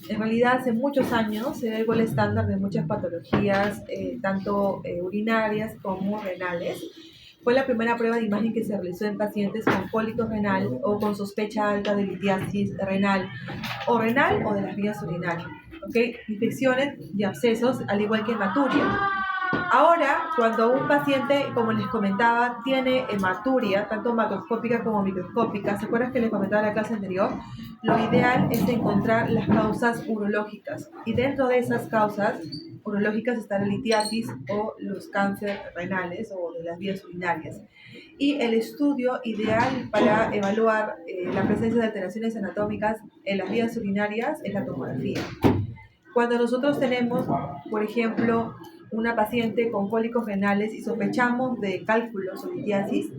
En realidad, hace muchos años se ve el gol estándar de muchas patologías, tanto urinarias como renales. Fue la primera prueba de imagen que se realizó en pacientes con cólico renal o con sospecha alta de litiasis renal o de las vías urinarias. ¿Okay? Infecciones y abscesos, al igual que hematuria. Ahora, cuando un paciente, como les comentaba, tiene hematuria, tanto macroscópica como microscópica, ¿se acuerdan que les comentaba en la clase anterior? Lo ideal es encontrar las causas urológicas. Y dentro de esas causas urológicas está la litiasis o los cánceres renales o de las vías urinarias. Y el estudio ideal para evaluar la presencia de alteraciones anatómicas en las vías urinarias es la tomografía. Cuando nosotros tenemos, por ejemplo, una paciente con cólicos renales y sospechamos de cálculos o litiasis,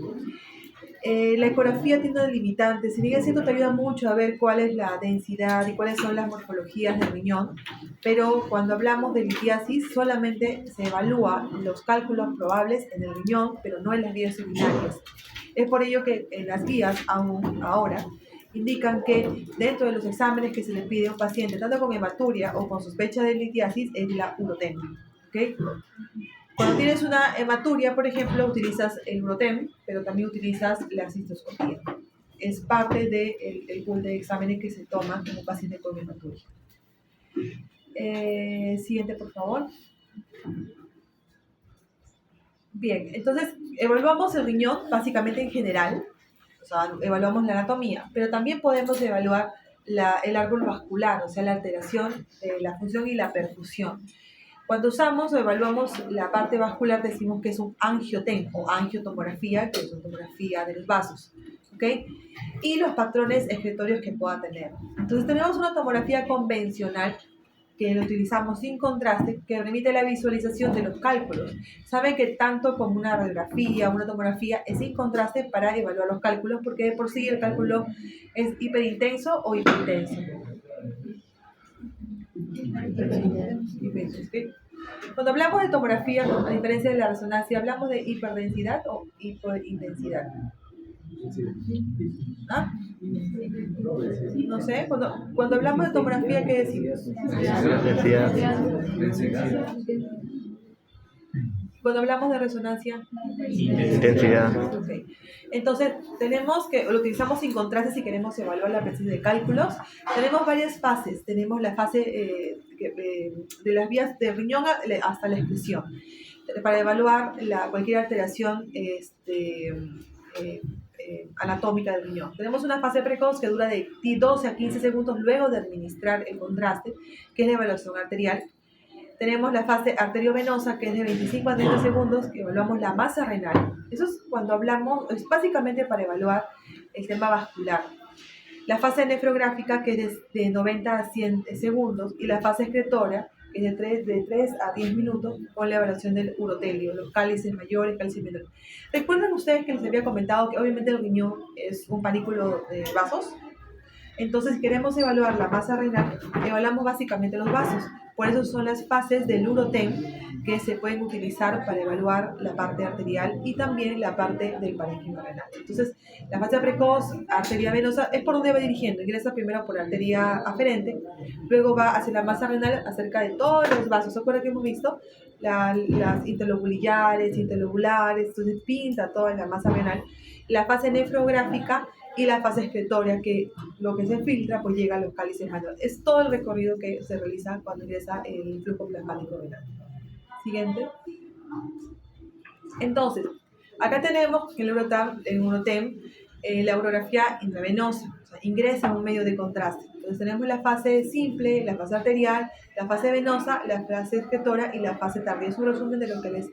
la ecografía tiene una limitante. Si bien es cierto, te ayuda mucho a ver cuál es la densidad y cuáles son las morfologías del riñón, pero cuando hablamos de litiasis solamente se evalúan los cálculos probables en el riñón, pero no en las vías urinarias. Es por ello que en las guías, aún ahora, indican que dentro de los exámenes que se le pide a un paciente, tanto con hematuria o con sospecha de litiasis, es la urotem. ¿Okay? Cuando tienes una hematuria, por ejemplo, utilizas el urotem, pero también utilizas la cistoscopía. Es parte del pool de exámenes que se toman en un paciente con hematuria. Siguiente, por favor. Bien, entonces evaluamos el riñón básicamente en general, o sea, evaluamos la anatomía, pero también podemos evaluar el árbol vascular, o sea, la alteración de la función y la perfusión. Cuando usamos o evaluamos la parte vascular decimos que es un angiotem o angiotomografía, que es una tomografía de los vasos, ¿ok? Y los patrones excretorios que pueda tener. Entonces tenemos una tomografía convencional que lo utilizamos sin contraste, que permite la visualización de los cálculos. Saben que tanto como una radiografía, una tomografía, es sin contraste para evaluar los cálculos, porque de por sí el cálculo es hiperintenso o hiperintenso. Cuando hablamos de tomografía, a diferencia de la resonancia, ¿hablamos de hiperdensidad o hiperintensidad? ¿Ah? No sé, cuando hablamos de tomografía, ¿qué decimos? Densidad. Cuando hablamos de resonancia, Intensidad. Okay. Entonces, tenemos que, lo utilizamos sin contraste si queremos evaluar la precisión de cálculos. Tenemos varias fases. Tenemos la fase de las vías del riñón hasta la excreción, para evaluar cualquier alteración anatómica del riñón. Tenemos una fase precoz que dura de 12 a 15 segundos luego de administrar el contraste, que es la evaluación arterial. Tenemos la fase arteriovenosa, que es de 25 a 30 segundos, que evaluamos la masa renal. Eso es cuando hablamos, es básicamente para evaluar el tema vascular. La fase nefrográfica, que es de 90 a 100 segundos, y la fase excretora, que es de 3 a 10 minutos, con la evaluación del urotelio, los cálices mayores, cálices menores. ¿Recuerdan ustedes que les había comentado que obviamente el riñón es un panículo de vasos? Entonces, si queremos evaluar la masa renal, evaluamos básicamente los vasos. Por eso son las fases del urotem que se pueden utilizar para evaluar la parte arterial y también la parte del parénquima renal. Entonces, la fase precoz, arteria venosa, es por donde va dirigiendo. Ingresa primero por arteria aferente, luego va hacia la masa renal acerca de todos los vasos. ¿Se acuerdan que hemos visto? Las interlobulares, entonces pinta toda la masa renal. La fase nefrográfica y la fase excretoria, que lo que se filtra pues llega a los cálices mayores. Es todo el recorrido que se realiza cuando ingresa el flujo plasmático renal. Siguiente. Entonces, acá tenemos que el urotem, la urografía intravenosa, o sea, ingresa en un medio de contraste. Entonces tenemos la fase simple, la fase arterial, la fase venosa, la fase excretora y la fase tardía. Es un resumen de lo que les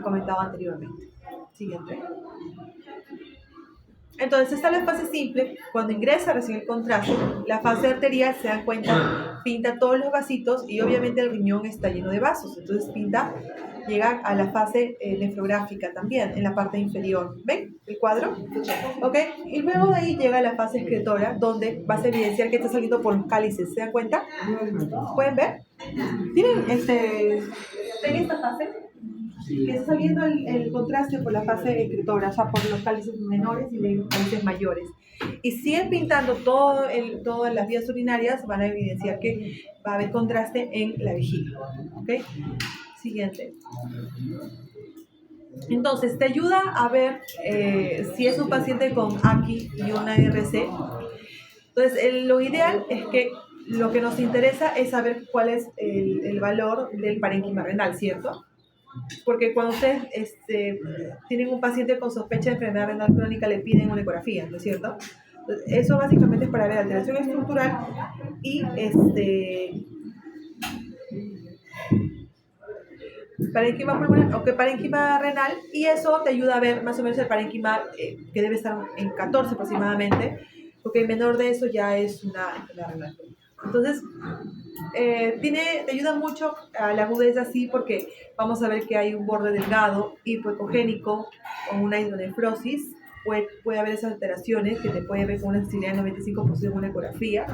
comentaba anteriormente. Siguiente. Entonces está la fase simple, cuando ingresa recién el contraste, la fase arterial, se dan cuenta, pinta todos los vasitos y obviamente el riñón está lleno de vasos, entonces llega a la fase nefrográfica también, en la parte inferior. ¿Ven el cuadro? ¿Ok? Y luego de ahí llega la fase excretora, donde vas a evidenciar que está saliendo por los cálices, ¿se dan cuenta? ¿Pueden ver? ¿Tienen esta fase? que está saliendo el contraste por la fase excretora, o sea, por los cálices menores y los cálices mayores. Y siguen pintando todas las vías urinarias, van a evidenciar que va a haber contraste en la vejiga. ¿Ok? Siguiente. Entonces, te ayuda a ver si es un paciente con AKI y una RC. Entonces, lo ideal es que lo que nos interesa es saber cuál es el valor del parénquima renal, ¿cierto? Porque cuando ustedes tienen un paciente con sospecha de enfermedad renal crónica, le piden una ecografía, ¿no es cierto? Entonces, eso básicamente es para ver alteración estructural y parénquima pulmonar o que parénquima renal, y eso te ayuda a ver más o menos el parénquima que debe estar en 14 aproximadamente, porque el menor de eso ya es una enfermedad renal. Entonces, te ayuda mucho a la agudeza así, porque vamos a ver que hay un borde delgado, hipoecogénico o una hidronefrosis. Puede haber esas alteraciones que te puede ver con una sensibilidad del 95% en una ecografía.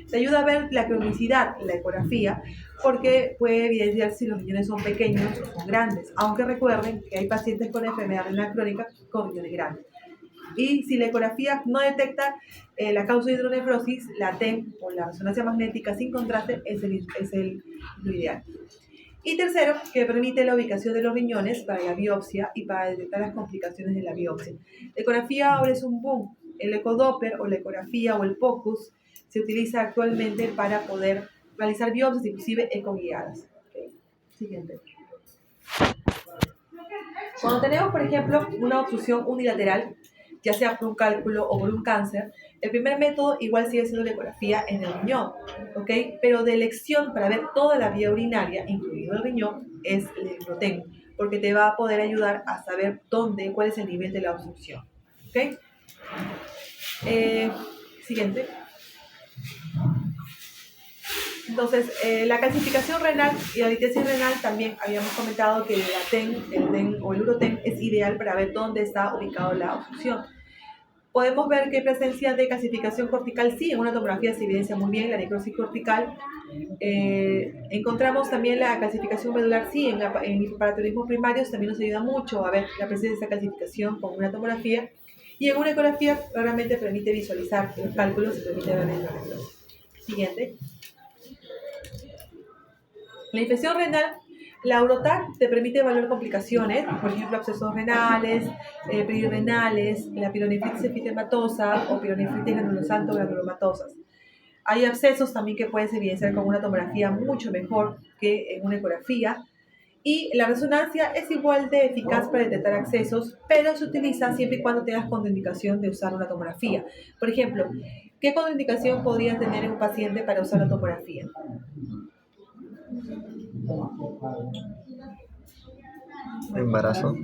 Te ayuda a ver la cronicidad, la ecografía, porque puede evidenciar si los riñones son pequeños o son grandes, aunque recuerden que hay pacientes con enfermedad renal crónica con riñones grandes. Y si la ecografía no detecta la causa de hidronefrosis, la TEM o la resonancia magnética sin contraste es lo ideal. Y tercero, que permite la ubicación de los riñones para la biopsia y para detectar las complicaciones de la biopsia. La ecografía ahora es un boom. El ecodoppler o la ecografía o el POCUS se utiliza actualmente para poder realizar biopsias, inclusive ecoguiadas. Okay. Siguiente. Cuando tenemos, por ejemplo, una obstrucción unilateral, ya sea por un cálculo o por un cáncer, el primer método igual sigue siendo la ecografía en el riñón, ¿ok? Pero de elección para ver toda la vía urinaria, incluido el riñón, es el Hemproten, porque te va a poder ayudar a saber cuál es el nivel de la obstrucción, ¿ok? Siguiente. Entonces, la calcificación renal y la litiasis renal también habíamos comentado que la TEN, el TEN o el uroten es ideal para ver dónde está ubicado la obstrucción. Podemos ver que hay presencia de calcificación cortical, sí, en una tomografía se evidencia muy bien la necrosis cortical. Encontramos también la calcificación medular, sí, en hipoparatiroidismo primarios también nos ayuda mucho a ver la presencia de esa calcificación con una tomografía. Y en una ecografía realmente permite visualizar los cálculos y permite ver la hidronefrosis. Siguiente. La infección renal, la Urotac te permite evaluar complicaciones, por ejemplo, abscesos renales, perirenales, la pielonefritis epitematosa o pielonefritis granulosanto-granulomatosas. Hay abscesos también que puedes evidenciar con una tomografía mucho mejor que en una ecografía. Y la resonancia es igual de eficaz para detectar abscesos, pero se utiliza siempre y cuando tengas contraindicación de usar una tomografía. Por ejemplo, ¿qué contraindicación podría tener un paciente para usar la tomografía? Embarazo.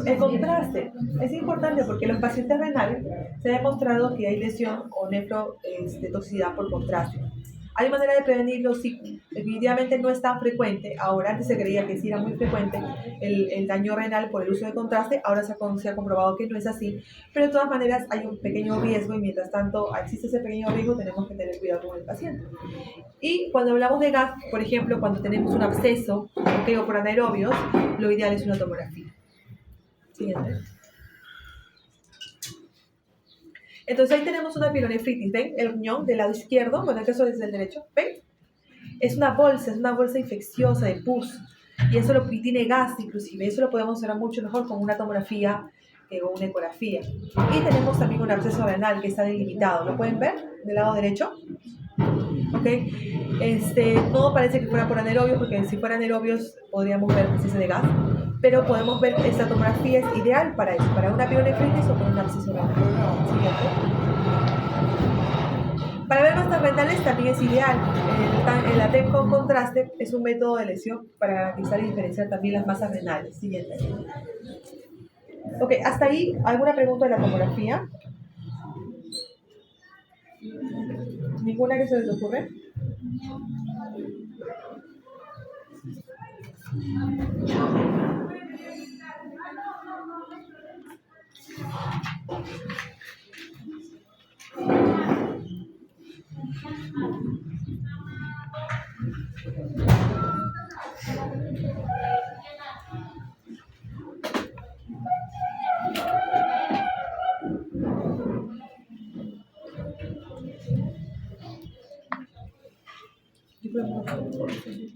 El contraste es importante porque en los pacientes renales se ha demostrado que hay lesión o nefrotoxicidad por contraste. ¿Hay manera de prevenirlo? Sí, definitivamente no es tan frecuente. Ahora antes se creía que sí era muy frecuente el daño renal por el uso de contraste, ahora se ha comprobado que no es así, pero de todas maneras hay un pequeño riesgo y mientras tanto existe ese pequeño riesgo tenemos que tener cuidado con el paciente. Y cuando hablamos de gas, por ejemplo, cuando tenemos un absceso o por anaerobios, lo ideal es una tomografía. Siguiente. Entonces ahí tenemos una pielonefritis, ¿ven? El riñón del lado izquierdo, bueno, en el caso es del derecho, ¿ven? Es una bolsa infecciosa de pus, y tiene gas inclusive, eso lo podemos ver mucho mejor con una tomografía que con una ecografía. Y tenemos también un absceso renal que está delimitado, ¿lo pueden ver? Del lado derecho. ¿Ok? No parece que fuera por anaerobios, porque si fueran anaerobios podríamos ver presencia de gas, pero podemos ver que esta tomografía es ideal para eso, para una pielonefritis o para un absceso renal. Siguiente. Para ver masas renales también es ideal. El ATEM con contraste es un método de lesión para garantizar y diferenciar también las masas renales. Siguiente. Ok, hasta ahí, ¿alguna pregunta de la tomografía? ¿Ninguna que se les ocurre? Yo creo que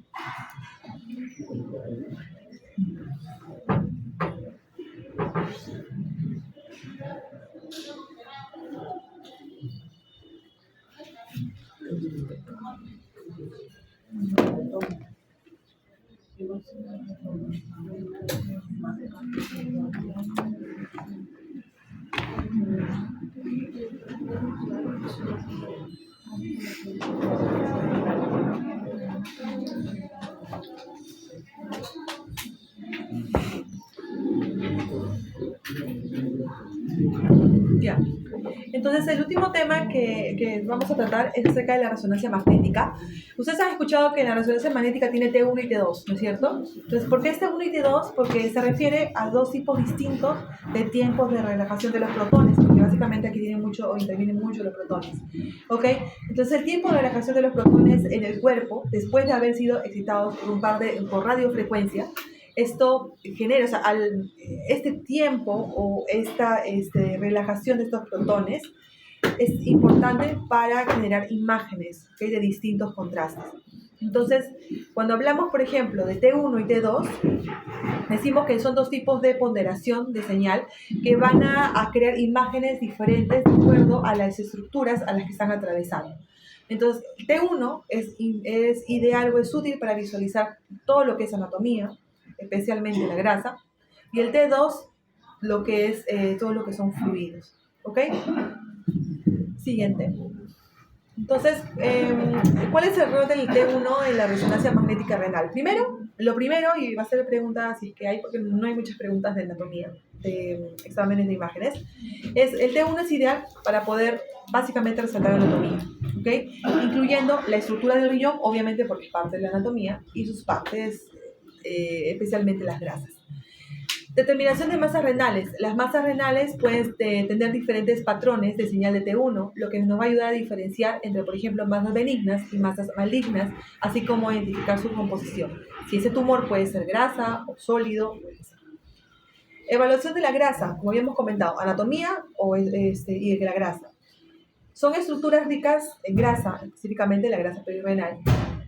ya. Entonces, el último tema que vamos a tratar es acerca de la resonancia magnética. Ustedes han escuchado que la resonancia magnética tiene T1 y T2, ¿no es cierto? Entonces, ¿por qué es T1 y T2? Porque se refiere a dos tipos distintos de tiempos de relajación de los protones, porque básicamente aquí tienen mucho o intervienen mucho los protones. ¿Ok? Entonces, el tiempo de relajación de los protones en el cuerpo, después de haber sido excitados por radiofrecuencia, esto genera, o sea, este tiempo o esta relajación de estos protones es importante para generar imágenes, ¿okay? De distintos contrastes. Entonces, cuando hablamos, por ejemplo, de T1 y T2, decimos que son dos tipos de ponderación de señal que van a crear imágenes diferentes de acuerdo a las estructuras a las que están atravesando. Entonces, T1 es ideal o es útil para visualizar todo lo que es anatomía, especialmente la grasa, y el T2 lo que es todo lo que son fluidos. ¿Ok? Siguiente. Entonces, ¿cuál es el rol del T1 en la resonancia magnética renal? Lo primero, y va a ser pregunta si es que hay, porque no hay muchas preguntas de anatomía, de exámenes de imágenes, es el T1 es ideal para poder básicamente resaltar la anatomía, ¿ok? Incluyendo la estructura del riñón, obviamente porque es parte de la anatomía, y sus partes, especialmente las grasas. Determinación de masas renales. Las masas renales pueden tener diferentes patrones de señal de T1, lo que nos va a ayudar a diferenciar entre, por ejemplo, masas benignas y masas malignas, así como identificar su composición. Si ese tumor puede ser grasa o sólido. Evaluación de la grasa, como habíamos comentado, anatomía y de la grasa. Son estructuras ricas en grasa, específicamente la grasa perirenal,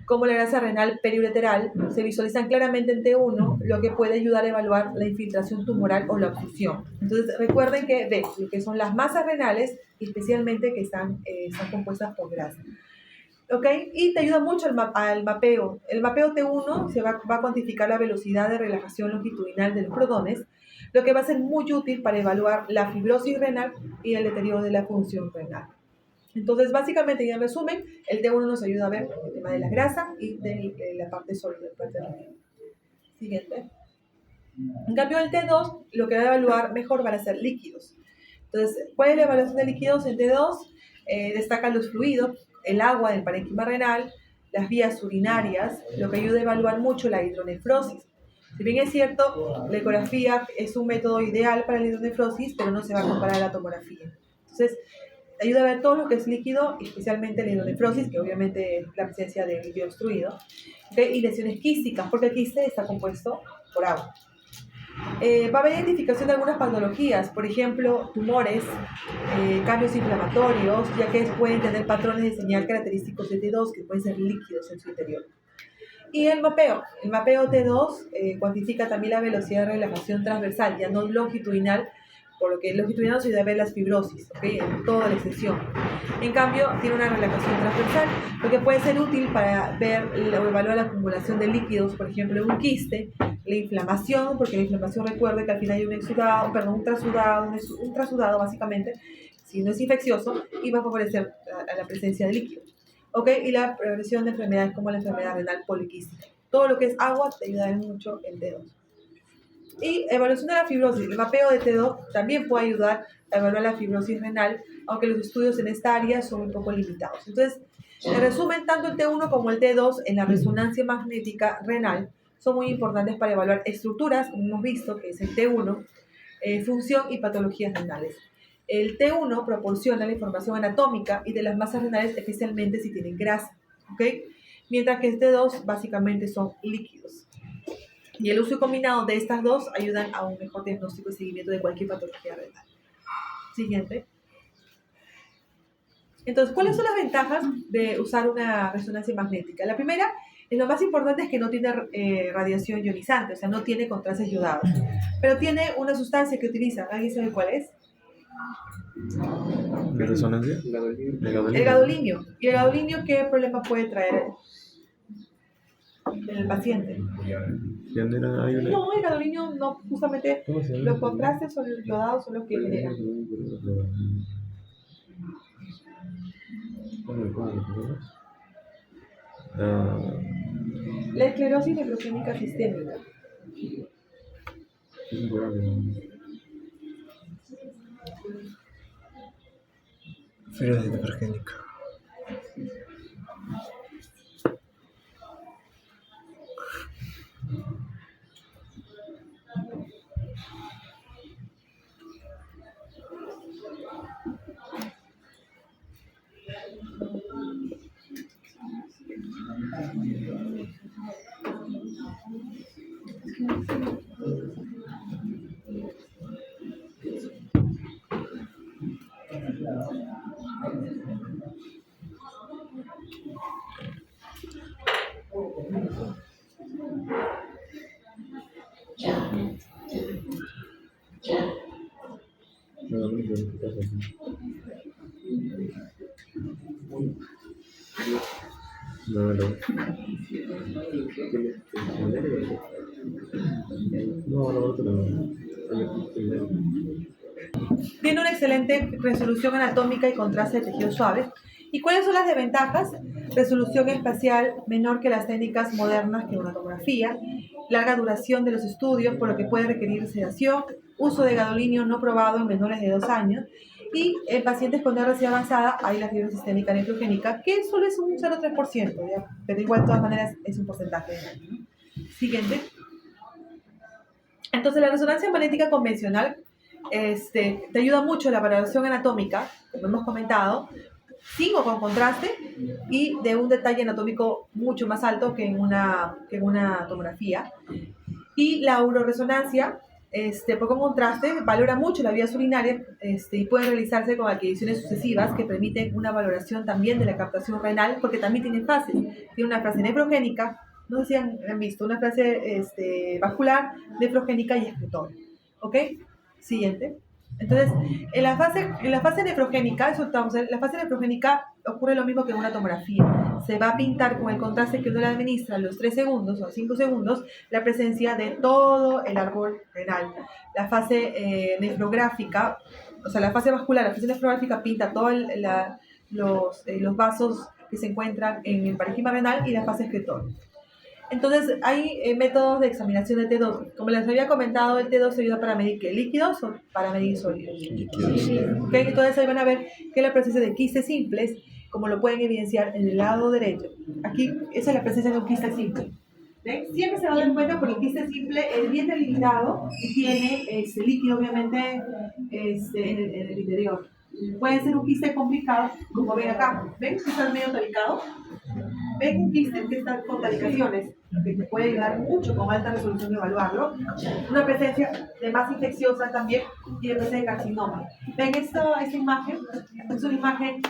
como la grasa renal periureteral, se visualizan claramente en T1, lo que puede ayudar a evaluar la infiltración tumoral o la obstrucción. Entonces, recuerden que lo que son las masas renales, especialmente que están compuestas por grasa. ¿Ok? Y te ayuda mucho al mapeo. El mapeo T1 va a cuantificar la velocidad de relajación longitudinal de los protones, lo que va a ser muy útil para evaluar la fibrosis renal y el deterioro de la función renal. Entonces, básicamente, y en resumen, el T1 nos ayuda a ver el tema de la grasa y de la parte sólida, la parte renal. Siguiente. En cambio, el T2 lo que va a evaluar mejor van a ser líquidos. Entonces, ¿cuál es la evaluación de líquidos en T2? Destacan los fluidos, el agua del parénquima renal, las vías urinarias, lo que ayuda a evaluar mucho la hidronefrosis. Si bien es cierto, la ecografía es un método ideal para la hidronefrosis, pero no se va a comparar a la tomografía. Entonces, ayuda a ver todo lo que es líquido, especialmente la hidronefrosis, que obviamente es la presencia de líquido obstruido, y lesiones quísticas, porque el quiste está compuesto por agua. Va a haber identificación de algunas patologías, por ejemplo, tumores, cambios inflamatorios, ya que pueden tener patrones de señal característicos de T2 que pueden ser líquidos en su interior. Y el mapeo T2 cuantifica también la velocidad de relajación transversal, ya no longitudinal, por lo que el longitudinal se ayuda a ver las fibrosis, ¿okay? En toda la extensión. En cambio, tiene una relajación transversal, lo que puede ser útil para ver o evaluar la acumulación de líquidos, por ejemplo, en un quiste, la inflamación, porque la inflamación, recuerde que al final hay un trasudado básicamente, si no es infeccioso, y va a favorecer a la presencia de líquidos. ¿Okay? Y la prevención de enfermedades como la enfermedad renal poliquística. Todo lo que es agua te ayuda mucho en T2. Y evaluación de la fibrosis. El mapeo de T2 también puede ayudar a evaluar la fibrosis renal, aunque los estudios en esta área son un poco limitados. Entonces, en resumen, tanto el T1 como el T2 en la resonancia magnética renal son muy importantes para evaluar estructuras, como hemos visto, que es el T1, función y patologías renales. El T1 proporciona la información anatómica y de las masas renales, especialmente si tienen grasa, ¿ok? Mientras que el T2 básicamente son líquidos. Y el uso combinado de estas dos ayudan a un mejor diagnóstico y seguimiento de cualquier patología renal. Siguiente. Entonces, ¿cuáles son las ventajas de usar una resonancia magnética? La primera, y lo más importante, es que no tiene radiación ionizante, o sea, no tiene contrastes iodados, pero tiene una sustancia que utiliza, ¿alguien sabe cuál es? ¿Qué resonancia? El gadolinio. ¿Y el gadolinio qué problema puede traer en el paciente? No, el gadolinio no, justamente los contrastes o los iodados son los que generan. La esclerosis nefrogénica sistémica. Fibrosis nefrogénica. Tiene una excelente resolución anatómica y contraste de tejidos suaves. ¿Y cuáles son las desventajas? Resolución espacial menor que las técnicas modernas que una tomografía, larga duración de los estudios, por lo que puede requerir sedación, uso de gadolinio no probado en menores de 2 años, y en pacientes con RC avanzada hay la fibrosis sistémica nefrogénica, que solo es un 0,3%, ¿ya? Pero igual de todas maneras es un porcentaje de daño, ¿no? Siguiente. Entonces, la resonancia magnética convencional te ayuda mucho en la valoración anatómica, como hemos comentado, sin o con contraste y de un detalle anatómico mucho más alto que en una tomografía. Y la uroresonancia, por contraste, valora mucho las vías urinarias y puede realizarse con adquisiciones sucesivas que permiten una valoración también de la captación renal, porque también tiene fases. Tiene una fase nefrogénica, no sé si han visto, una fase vascular, nefrogénica y excretora. ¿Ok? Siguiente. Entonces, en la fase nefrogénica, en la fase nefrogénica ocurre lo mismo que en una tomografía. Se va a pintar con el contraste que uno le administra a los 3 segundos o 5 segundos la presencia de todo el árbol renal. La fase nefrográfica, o sea, la fase vascular, la fase nefrográfica pinta todos los vasos que se encuentran en el parénquima renal y la fase excretora. Entonces, hay métodos de examinación de T2. Como les había comentado, el T2 se ayuda para medir ¿qué? Líquidos o para medir sólidos. ¿Okay? Entonces, ahí van a ver que la presencia de quistes simples, como lo pueden evidenciar en el lado derecho. Aquí, esa es la presencia de un quiste simple. ¿Ven? Siempre se van a dar cuenta porque el quiste simple es bien delimitado y tiene líquido, obviamente, en el interior. Puede ser un quiste complicado, como ven acá. ¿Ven? Está medio talicado. Ven un quiste que está con talicaciones, que te puede ayudar mucho con alta resolución de evaluarlo. Una presencia de masa infecciosa también y de presencia de carcinoma. Ven esta imagen, es una imagen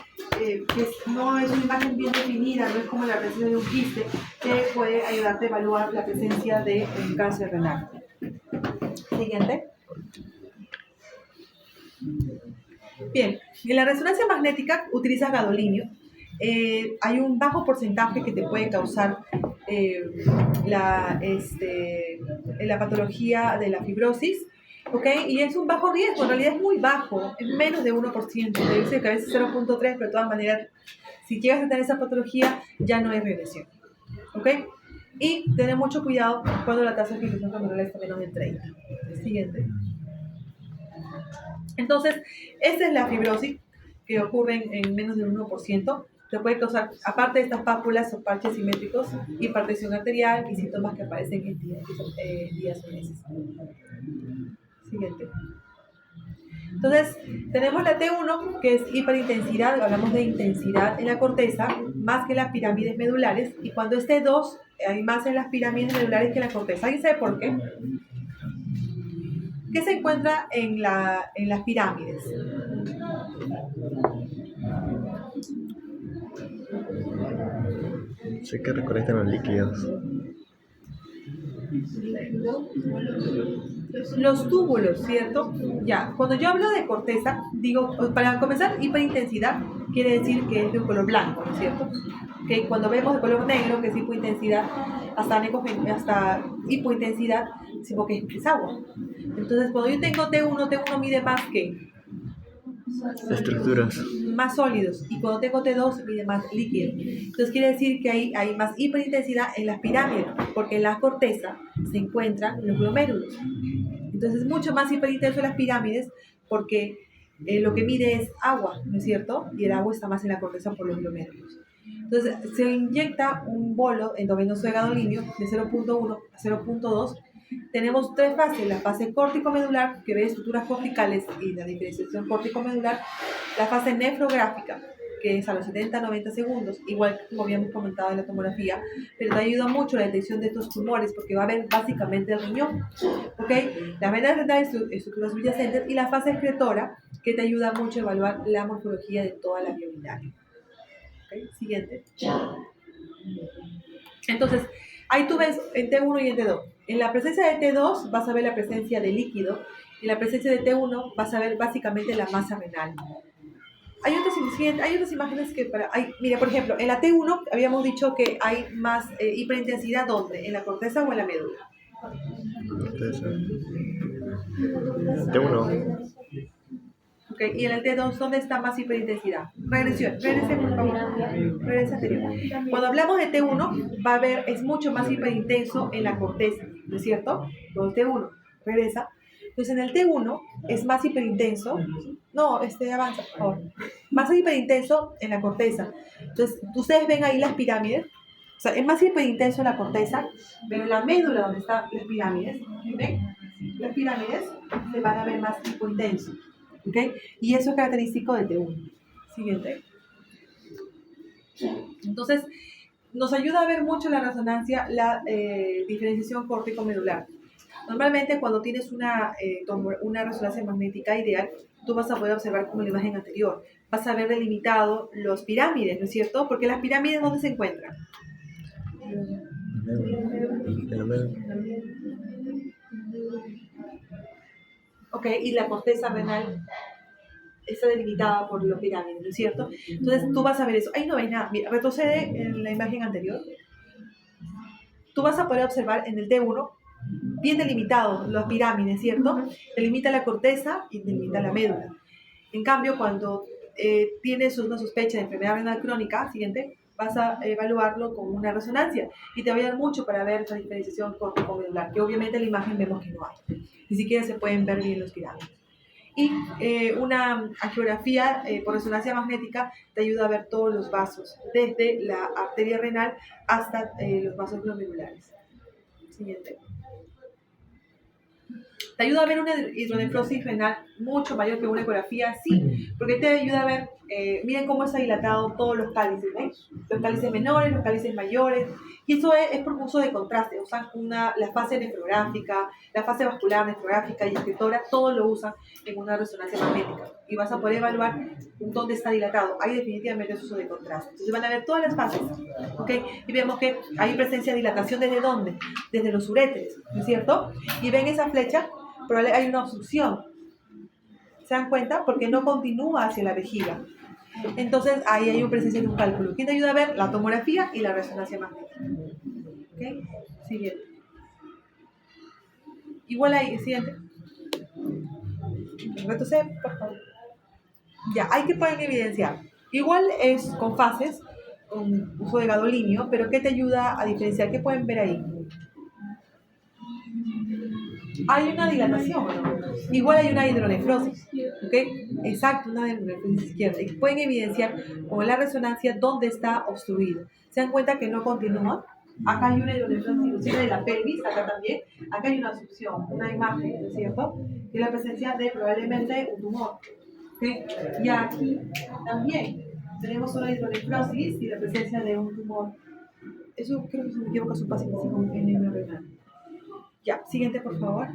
no es una imagen bien definida, no es como la presencia de un quiste, que puede ayudarte a evaluar la presencia de cáncer renal. Siguiente. Bien, en la resonancia magnética utilizas gadolinio. Hay un bajo porcentaje que te puede causar la patología de la fibrosis, ¿ok? Y es un bajo riesgo, en realidad es muy bajo, es menos de 1%, te dice que a veces 0,3%, pero de todas maneras, si llegas a tener esa patología, ya no hay regresión, ¿ok? Y tener mucho cuidado cuando la tasa de filtración glomerular está menos de 30. Siguiente. Entonces, esta es la fibrosis que ocurre en menos del 1%. Te puede causar, aparte de estas pápulas o parches simétricos, hipertensión arterial y síntomas que aparecen en días o meses. Siguiente. Entonces, tenemos la T1, que es hiperintensidad, hablamos de intensidad en la corteza, más que en las pirámides medulares, y cuando es T2, hay más en las pirámides medulares que en la corteza. ¿Alguien sabe por qué? ¿Qué se encuentra en las pirámides? Sé que recolectan los líquidos. Los túbulos, ¿cierto? Ya, cuando yo hablo de corteza, digo, para comenzar, hiperintensidad quiere decir que es de un color blanco, ¿no es cierto? Que cuando vemos de color negro, que es hipointensidad, hasta hipointensidad, sino que es agua. Entonces, cuando yo tengo T1, T1 mide más que Estructuras. más sólidos, y cuando tengo T2 mide más líquido. Entonces quiere decir que hay más hiperintensidad en las pirámides, porque en la corteza se encuentran los glomérulos. Entonces es mucho más hiperintenso en las pirámides porque lo que mide es agua, ¿no es cierto? Y el agua está más en la corteza por los glomérulos. Entonces se inyecta un bolo endovenoso de gadolinio de 0.1 a 0.2. Tenemos tres fases: la fase córtico-medular, que ve estructuras corticales y la diferenciación córtico-medular; la fase nefrográfica, que es a los 70-90 segundos, igual que como habíamos comentado en la tomografía, pero te ayuda mucho la detección de estos tumores porque va a ver básicamente el riñón, ¿ok? La vena renal, estructuras subyacentes, y la fase excretora, que te ayuda mucho a evaluar la morfología de toda la vía urinaria. ¿Ok? Siguiente. Entonces, ahí tú ves en T1 y en T2. En la presencia de T2 vas a ver la presencia de líquido, y en la presencia de T1 vas a ver básicamente la masa renal. Hay otras imágenes que mira, por ejemplo, en la T1 habíamos dicho que hay más hiperintensidad, ¿dónde? ¿En la corteza o en la médula? Corteza. T1. Ok, y en el T2, ¿dónde está más hiperintensidad? Regrese por favor. Regresa anterior. Cuando hablamos de T1, va a ver, es mucho más hiperintenso en la corteza, ¿no es cierto? Cuando T1 regresa. Entonces en el T1 es más hiperintenso. No, avanza, por favor. Más hiperintenso en la corteza. Entonces, ustedes ven ahí las pirámides. O sea, es más hiperintenso en la corteza, pero en la médula, donde están las pirámides, ¿ven? Las pirámides se van a ver más hipointenso. ¿Ok? Y eso es característico de T1. Siguiente. Entonces, nos ayuda a ver mucho la resonancia, la diferenciación córtico-medular. Normalmente, cuando tienes una resonancia magnética ideal, tú vas a poder observar como en la imagen anterior. Vas a ver delimitado los pirámides, ¿no es cierto? Porque las pirámides, ¿dónde se encuentran? En la médula. Ok, y la corteza renal está delimitada por los pirámides, ¿no es cierto? Entonces tú vas a ver eso. Ahí no ves nada. Mira, retrocede en la imagen anterior. Tú vas a poder observar en el T1 bien delimitado las pirámides, ¿cierto? Delimita la corteza y delimita la médula. En cambio, cuando tienes una sospecha de enfermedad renal crónica, siguiente, vas a evaluarlo con una resonancia y te va a ayudar mucho para ver esa diferenciación córtico-medular, que obviamente en la imagen vemos que no hay. Ni siquiera se pueden ver bien los pirámides. Y una angiografía por resonancia magnética te ayuda a ver todos los vasos, desde la arteria renal hasta los vasos glomerulares. Siguiente. Te ayuda a ver una hidronefrosis renal mucho mayor que una ecografía, sí, porque te ayuda a ver, miren cómo está dilatado todos los cálices, ¿ven? Los cálices menores, los cálices mayores, y eso es por uso de contraste. Usan la fase nefrográfica, la fase vascular, nefrográfica y escritora, todo lo usan en una resonancia magnética, y vas a poder evaluar dónde está dilatado. Ahí definitivamente es uso de contraste. Entonces van a ver todas las fases, ¿ok? Y vemos que hay presencia de dilatación, ¿desde dónde? Desde los uréteres, ¿no es cierto? Y ven esa flecha, pero hay una obstrucción. ¿Se dan cuenta? Porque no continúa hacia la vejiga. Entonces ahí hay una presencia de un cálculo. ¿Quién te ayuda a ver? La tomografía y la resonancia magnética. ¿Ok? Siguiente. Igual ahí, siguiente. Retrocede, por favor. Ya, hay que poder evidenciar. Igual es con fases, con uso de gadolinio, pero ¿qué te ayuda a diferenciar? ¿Qué pueden ver ahí? Hay una dilatación, ¿no? Igual hay una hidronefrosis, ¿ok? Exacto, una hidronefrosis izquierda. Y pueden evidenciar con la resonancia dónde está obstruido. ¿Se dan cuenta que no continúa? Acá hay una hidronefrosis inclusive de la pelvis, acá también. Acá hay una obstrucción, una imagen, ¿no es cierto? Y la presencia de probablemente un tumor. ¿Ok? Y aquí también tenemos una hidronefrosis y la presencia de un tumor. Eso creo que, si no me equivoco, es un paciente así con enema renal. Ya, siguiente, por favor.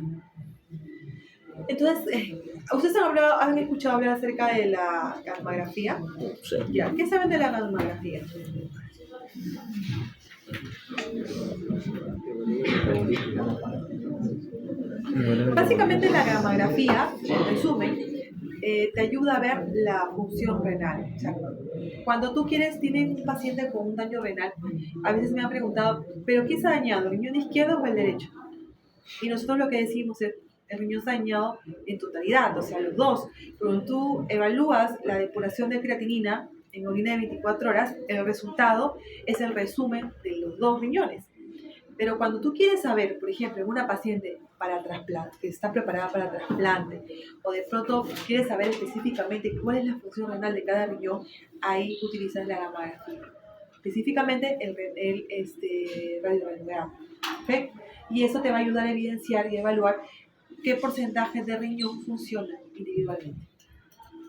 Entonces, ¿ustedes han escuchado hablar acerca de la gammagrafía? Sí. Ya, ¿qué saben de la gammagrafía? Básicamente la gamografía, en resumen, te ayuda a ver la función renal. O sea, cuando tú tienes un paciente con un daño renal, a veces me han preguntado, ¿pero qué se ha dañado, el riñón izquierdo o el derecho? Y nosotros lo que decimos es, el riñón está dañado en totalidad, o sea, los dos. Cuando tú evalúas la depuración de creatinina en orina de 24 horas, el resultado es el resumen de los dos riñones. Pero cuando tú quieres saber, por ejemplo, en una paciente para trasplante, que está preparada para trasplante, o de pronto quieres saber específicamente cuál es la función renal de cada riñón, ahí utilizas la gamografía. Específicamente el radioradiograma. ¿Okay? Y eso te va a ayudar a evidenciar y evaluar qué porcentaje de riñón funciona individualmente.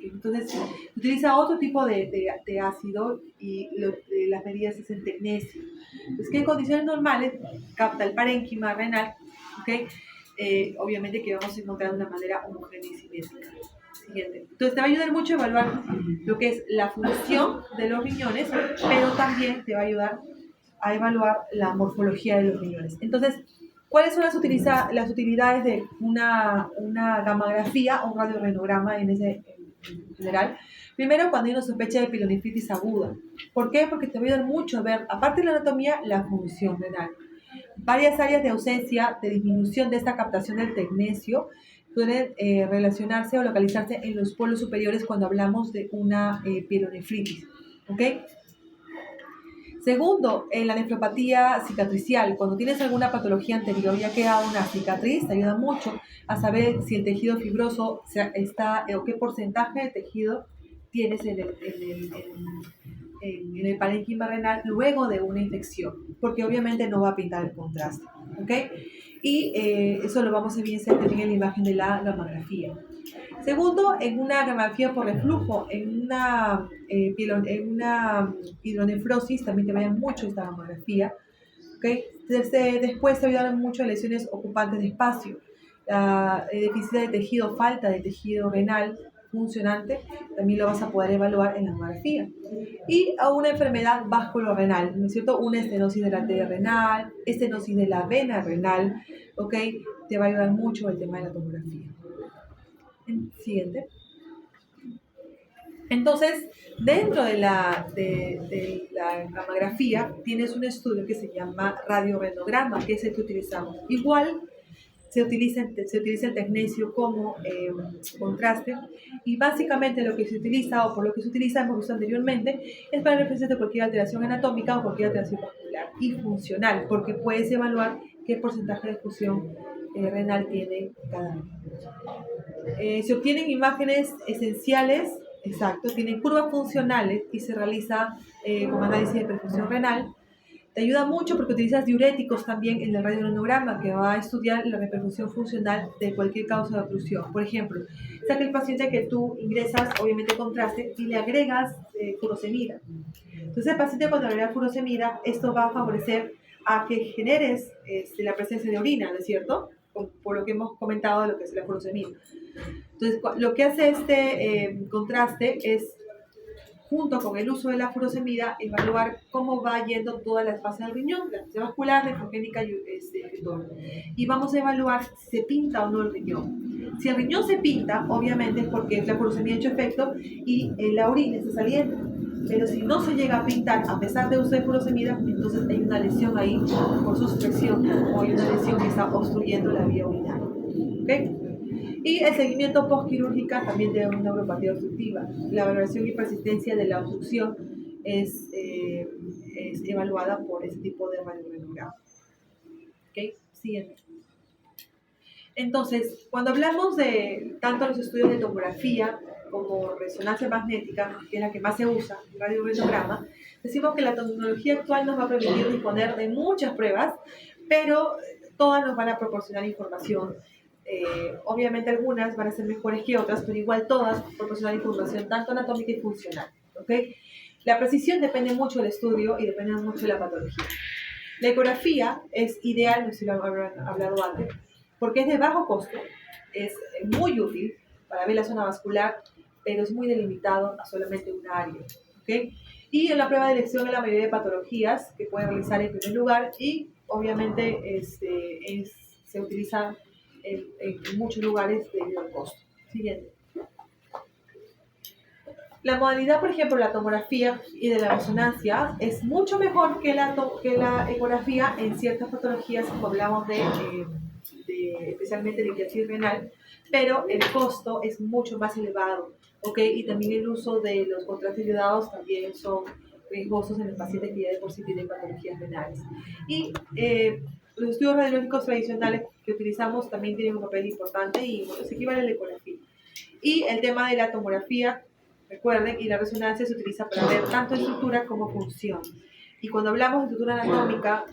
Entonces, utiliza otro tipo de ácido y las medidas es el tecnesio. Entonces, que en condiciones normales capta el parénquima renal, ¿okay? Obviamente que vamos a encontrar de una manera homogénea y simétrica. Siguiente. Entonces, te va a ayudar mucho a evaluar lo que es la función de los riñones, pero también te va a ayudar a evaluar la morfología de los riñones. Entonces, ¿cuáles son las utilidades de una gamografía o un radiorenograma en general? Primero, cuando hay una sospecha de pielonefritis aguda. ¿Por qué? Porque te va a ayudar mucho a ver, aparte de la anatomía, la función renal. Varias áreas de ausencia, de disminución de esta captación del tecnesio pueden relacionarse o localizarse en los polos superiores cuando hablamos de una pielonefritis. ¿Ok? Segundo, en la nefropatía cicatricial, cuando tienes alguna patología anterior y ha quedado una cicatriz, te ayuda mucho a saber si el tejido fibroso está o qué porcentaje de tejido tienes en el parénquima renal luego de una infección, porque obviamente no va a pintar el contraste, ¿ok? Y eso lo vamos a evidenciar también en la imagen de la gamografía. Segundo, en una gamografía por reflujo, en una hidronefrosis también te vayan mucho esta gamografía. ¿Okay? Después te ayudan mucho lesiones ocupantes de espacio, deficiencia de tejido, falta de tejido renal funcionante, también lo vas a poder evaluar en la gamografía. Y a una enfermedad vasculorenal, ¿no es cierto? Una estenosis de la arteria renal, estenosis de la vena renal, ¿ok? Te va a ayudar mucho el tema de la tomografía. Siguiente. Entonces, dentro de la gamografía tienes un estudio que se llama radiorenograma, que es el que utilizamos. Igual se utiliza el tecnesio como contraste y básicamente lo que se utiliza o por lo que se utiliza, hemos visto anteriormente, es para referencias de cualquier alteración anatómica o cualquier alteración vascular y funcional, porque puedes evaluar qué porcentaje de fusión renal tiene cada uno. Se obtienen imágenes esenciales, exacto, tienen curvas funcionales y se realiza con análisis de perfusión renal. Te ayuda mucho porque utilizas diuréticos también en el radiorenograma que va a estudiar la repercusión funcional de cualquier causa de oclusión. Por ejemplo, saca el paciente que tú ingresas, obviamente contraste, y le agregas furosemida. Entonces el paciente cuando le agrega furosemida, esto va a favorecer a que generes la presencia de orina, ¿no es cierto? Por lo que hemos comentado de lo que es la furosemida. Entonces, lo que hace este contraste es, junto con el uso de la furosemida, evaluar cómo va yendo todas las fases del riñón, la fase vascular, nefrogénica y y vamos a evaluar si se pinta o no el riñón. Si el riñón se pinta, obviamente es porque la furosemida ha hecho efecto y la orina está saliendo. Pero si no se llega a pintar, a pesar de usar furosemida, entonces hay una lesión ahí por sustracción o hay una lesión que está obstruyendo la vía urinaria. ¿Okay? Y el seguimiento postquirúrgica también de una neuropatía obstructiva. La valoración y persistencia de la obstrucción es evaluada por ese tipo de radiorenograma. ¿Ok? Siguiente. Entonces, cuando hablamos de tanto los estudios de tomografía como resonancia magnética, que es la que más se usa, el radiorenograma, decimos que la tecnología actual nos va a permitir disponer de muchas pruebas, pero todas nos van a proporcionar información. Obviamente algunas van a ser mejores que otras, pero igual todas proporcionan información tanto anatómica y funcional. ¿Okay? La precisión depende mucho del estudio y depende mucho de la patología. La ecografía es ideal, no sé si lo habrán hablado antes, porque es de bajo costo, es muy útil para ver la zona vascular, pero es muy delimitado a solamente una área. ¿Okay? Y en la prueba de elección en la mayoría de patologías que pueden realizar en primer lugar y obviamente se utiliza en muchos lugares debido al costo. Siguiente. La modalidad, por ejemplo, la tomografía y de la resonancia es mucho mejor que la ecografía en ciertas patologías, como hablamos especialmente de ictericia renal, pero el costo es mucho más elevado, ¿ok? Y también el uso de los contrastes iodados también son riesgosos en el paciente que ya de por sí tiene patologías renales. Y los estudios radiológicos tradicionales que utilizamos también tienen un papel importante y bueno, se equivale a la ecografía. Y el tema de la tomografía, recuerden, y la resonancia se utiliza para ver tanto estructura como función. Y cuando hablamos de estructura anatómica,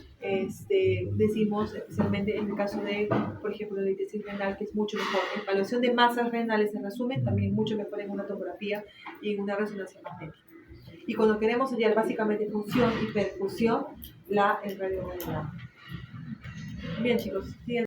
decimos, especialmente en el caso de, por ejemplo, la ictericia renal, que es mucho mejor. En evaluación de masas renales, en resumen, también mucho mejor en una tomografía y en una resonancia magnética. Y cuando queremos hallar básicamente función y perfusión, el radiograma. Bien, chicos, siguen.